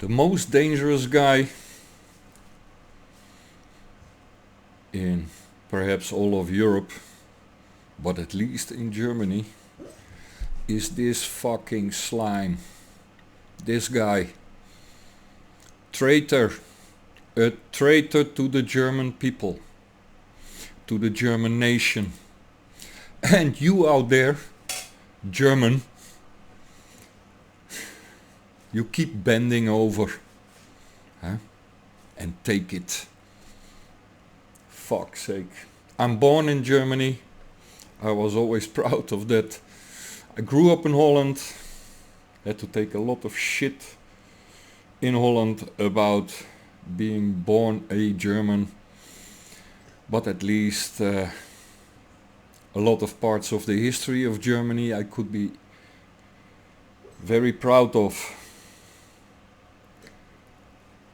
The most dangerous guy in perhaps all of Europe, but at least in Germany, is this fucking slime. This guy. Traitor. A traitor to the German people. To the German nation. And you out there, German, you keep bending over. Huh? And take it. Fuck's sake. I'm born in Germany. I was always proud of that. I grew up in Holland. Had to take a lot of shit in Holland about being born a German. But at least a lot of parts of the history of Germany I could be very proud of.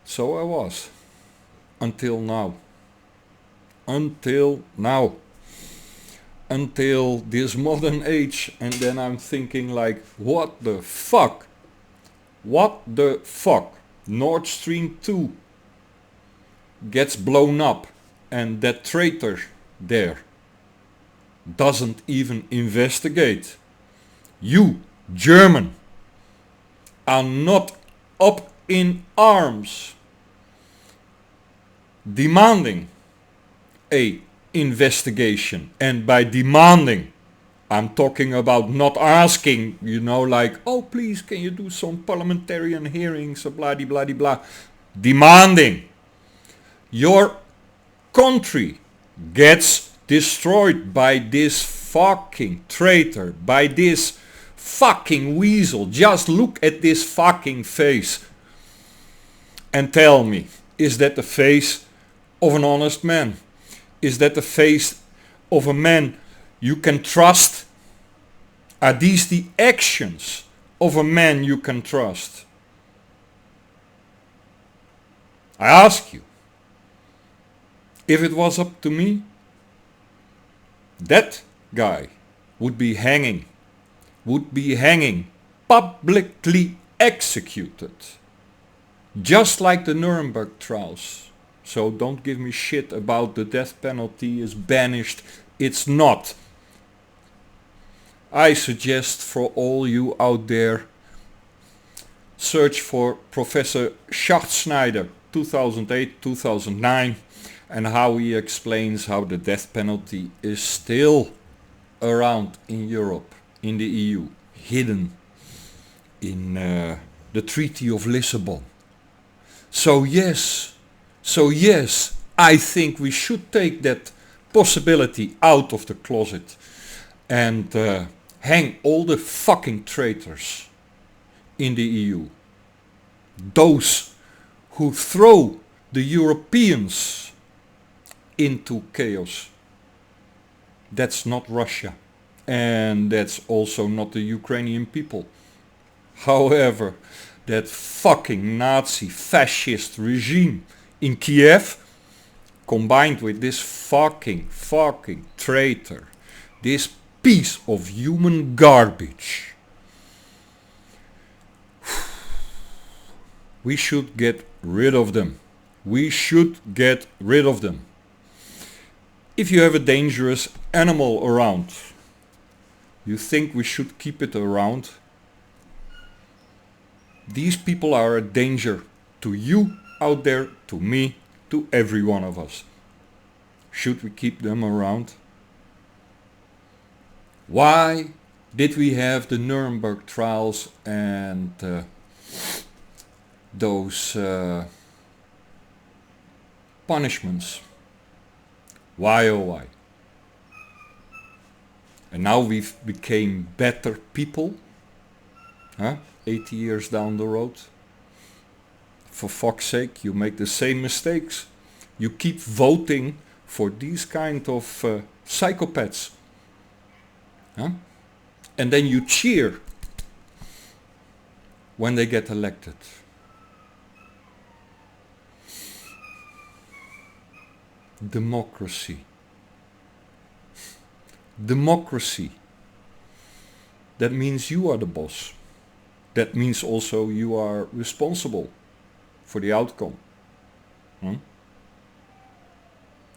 So I was. Until now. Until now. Until this modern age. And then I'm thinking like, what the fuck? What the fuck? Nord Stream 2 gets blown up. And that traitor there doesn't even investigate. You, German, are not up in arms demanding a investigation. And by demanding, I'm talking about not asking, like, oh please can you do some parliamentarian hearings, blah de blah de blah. Demanding your country gets destroyed by this fucking traitor, by this fucking weasel. Just look at this fucking face and tell me, is that the face of an honest man? Is that the face of a man you can trust? Are these the actions of a man you can trust? I ask you. If it was up to me, that guy would be hanging, publicly executed, just like the Nuremberg trials. So don't give me shit about the death penalty is banished. It's not. I suggest for all you out there, search for Professor Scholz 2008-2009 and how he explains how the death penalty is still around in Europe, in the EU, hidden in the Treaty of Lisbon. So yes, I think we should take that possibility out of the closet and hang all the fucking traitors in the EU. Those who throw the Europeans into chaos. That's not Russia. And that's also not the Ukrainian people. However, that fucking Nazi fascist regime in Kiev, combined with this fucking traitor, this piece of human garbage, we should get rid of them. We should get rid of them. If you have a dangerous animal around, you think we should keep it around? These people are a danger to you out there, to me, to every one of us. Should we keep them around? Why did we have the Nuremberg trials and those punishments? Why oh why? And now we've became better people, 80 years down the road. For fuck's sake, you make the same mistakes. You keep voting for these kind of psychopaths. And then you cheer when they get elected. Democracy. Democracy. That means you are the boss. That means also you are responsible for the outcome. Hmm?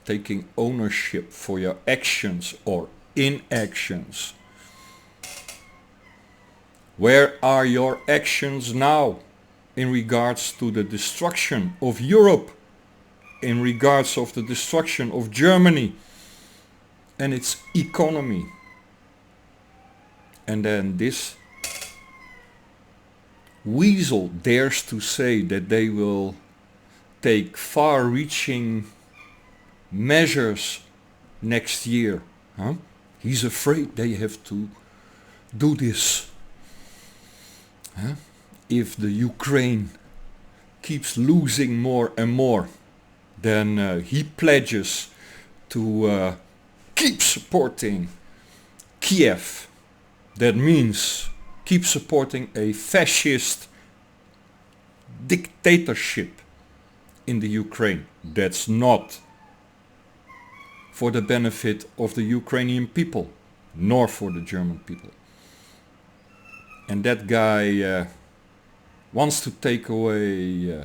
Taking ownership for your actions or inactions. Where are your actions now in regards to the destruction of Europe, in regards of the destruction of Germany and its economy? And then this weasel dares to say that they will take far-reaching measures next year. Huh? He's afraid they have to do this. Huh? If the Ukraine keeps losing more and more, then he pledges to keep supporting Kiev. That means keep supporting a fascist dictatorship in the Ukraine. That's not for the benefit of the Ukrainian people, nor for the German people. And that guy wants to take away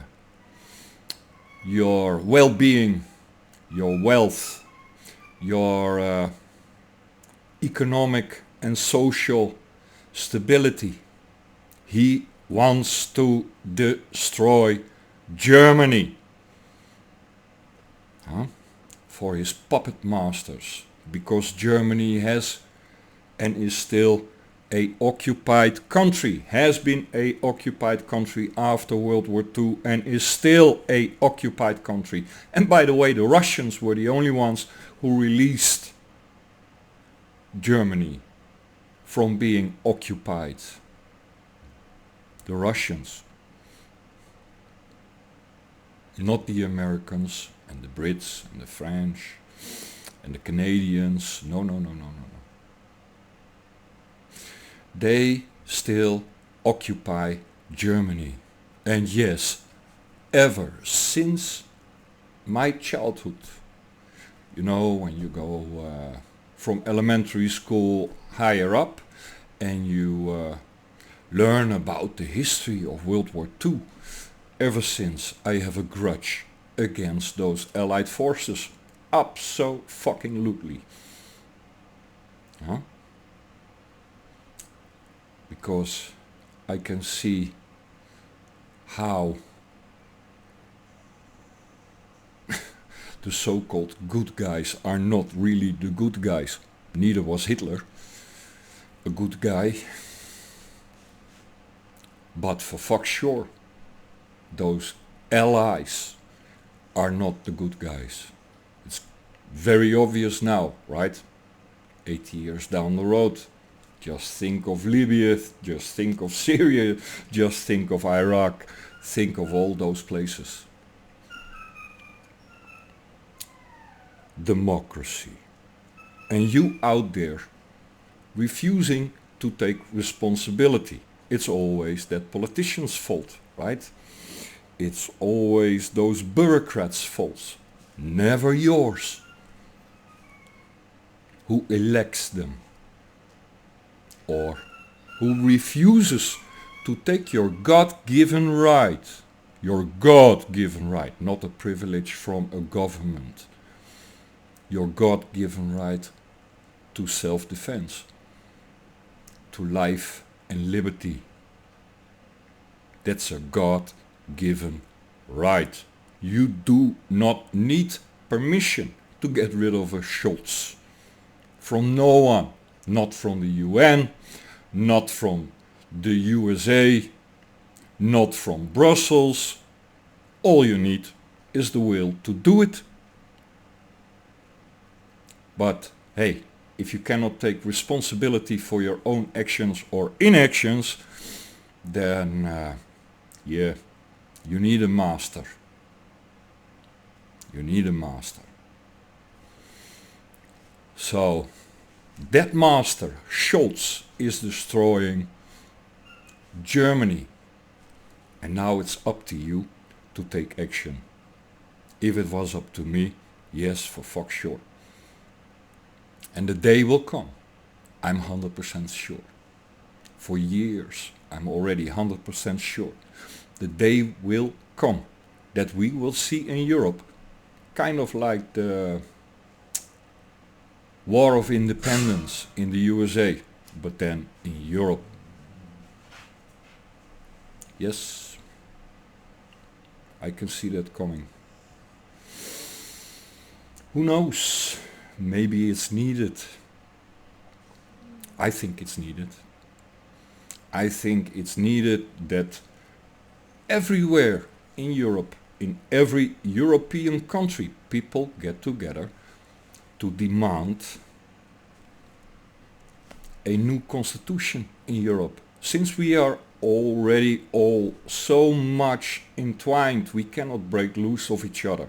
your well-being, your wealth, your economic and social stability. He wants to destroy Germany. Huh? For his puppet masters, because Germany has and is still a occupied country, has been a occupied country after World War II and is still a occupied country. And by the way, the Russians were the only ones who released Germany from being occupied. The Russians, not the Americans and the Brits and the French and the Canadians. No. They still occupy Germany. And yes, ever since my childhood, you know, when you go from elementary school higher up and you learn about the history of World War II, ever since I have a grudge against those Allied forces. Abso-fucking-lutely. Huh? Because I can see how the so-called good guys are not really the good guys. Neither was Hitler a good guy. But for fuck's sure, those allies are not the good guys. It's very obvious now, right? 80 years down the road. Just think of Libya, just think of Syria, just think of Iraq, think of all those places. Democracy. And you out there refusing to take responsibility. It's always that politician's fault, right? It's always those bureaucrats' faults, never yours. Who elects them? Or who refuses to take your God-given right, not a privilege from a government, your God-given right to self-defense, to life and liberty. That's a God-given right. You do not need permission to get rid of a Scholz. From no one. Not from the UN, not from the USA, not from Brussels. All you need is the will to do it. But hey, if you cannot take responsibility for your own actions or inactions, then yeah, you need a master. You need a master. So that master, Scholz, is destroying Germany. And now it's up to you to take action. If it was up to me, yes, for fuck's sure. And the day will come. I'm 100% sure. For years, I'm already 100% sure. The day will come that we will see in Europe, kind of like the War of Independence in the USA, but then in Europe. Yes, I can see that coming. Who knows? Maybe it's needed. I think it's needed. I think it's needed that everywhere in Europe, in every European country, people get together to demand a new constitution in Europe. Since we are already all so much entwined, we cannot break loose of each other.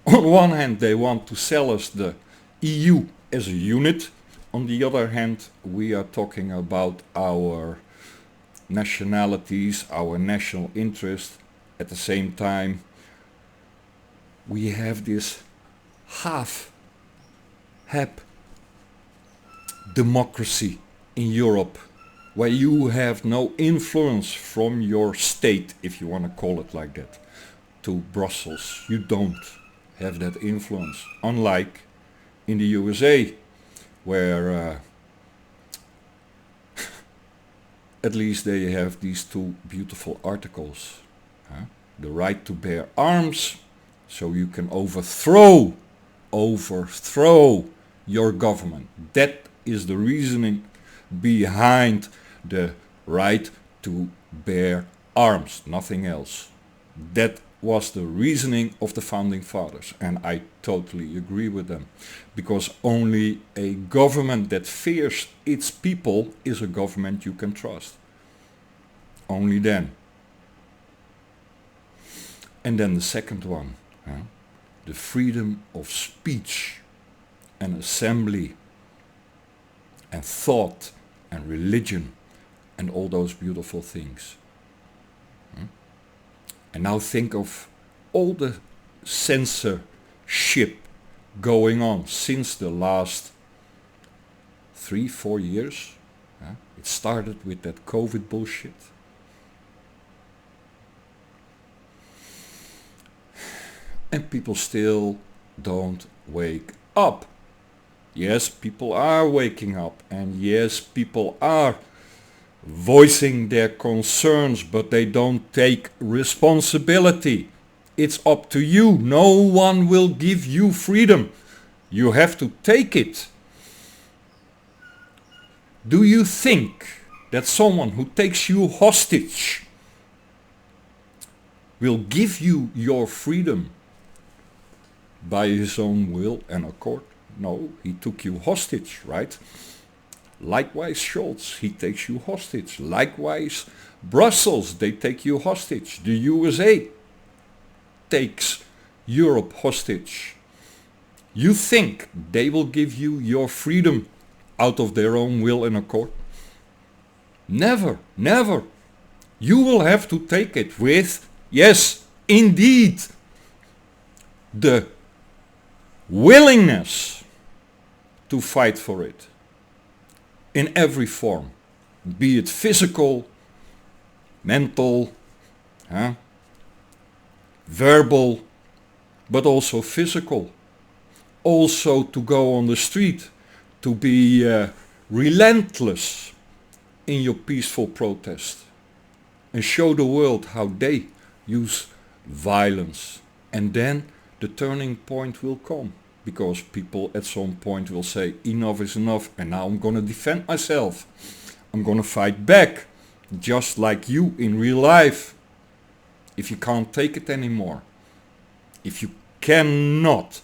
On one hand, they want to sell us the EU as a unit. On the other hand, we are talking about our nationalities, our national interest. At the same time, we have this half-hap democracy in Europe, where you have no influence from your state, if you want to call it like that, to Brussels. You don't have that influence, unlike in the USA, where at least they have these two beautiful articles. The right to bear arms, so you can overthrow your government. That is the reasoning behind the right to bear arms, nothing else. That was the reasoning of the founding fathers, and I totally agree with them, because only a government that fears its people is a government you can trust. Only then. And then the second one, the freedom of speech and assembly and thought and religion and all those beautiful things. And now think of all the censorship going on since the last 3-4 years. It started with that COVID bullshit. And people still don't wake up. Yes, people are waking up, and yes, people are voicing their concerns, but they don't take responsibility. It's up to you. No one will give you freedom. You have to take it. Do you think that someone who takes you hostage will give you your freedom by his own will and accord? No, he took you hostage, right? Likewise Scholz, he takes you hostage. Likewise Brussels, they take you hostage. The USA takes Europe hostage. You think they will give you your freedom out of their own will and accord? Never, never. You will have to take it with, yes, indeed, the willingness to fight for it in every form, be it physical, mental, verbal, but also physical. Also to go on the street, to be relentless in your peaceful protest and show the world how they use violence. And then the turning point will come, because people at some point will say enough is enough, and now I'm gonna defend myself. I'm gonna fight back, just like you in real life. If you can't take it anymore, if you cannot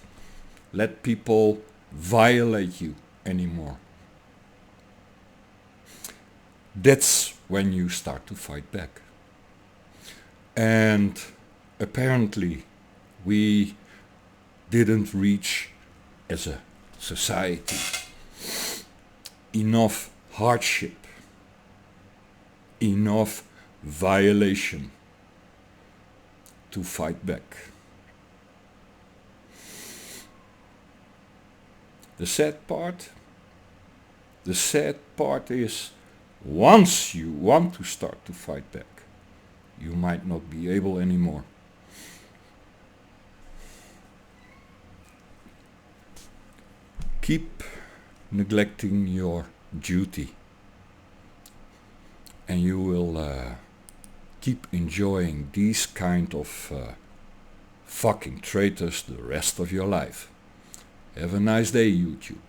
let people violate you anymore, that's when you start to fight back. And apparently we didn't reach as a society enough hardship, enough violation to fight back. The sad part is, once you want to start to fight back, you might not be able anymore. Keep neglecting your duty, and you will keep enjoying these kind of fucking traitors the rest of your life. Have a nice day, YouTube.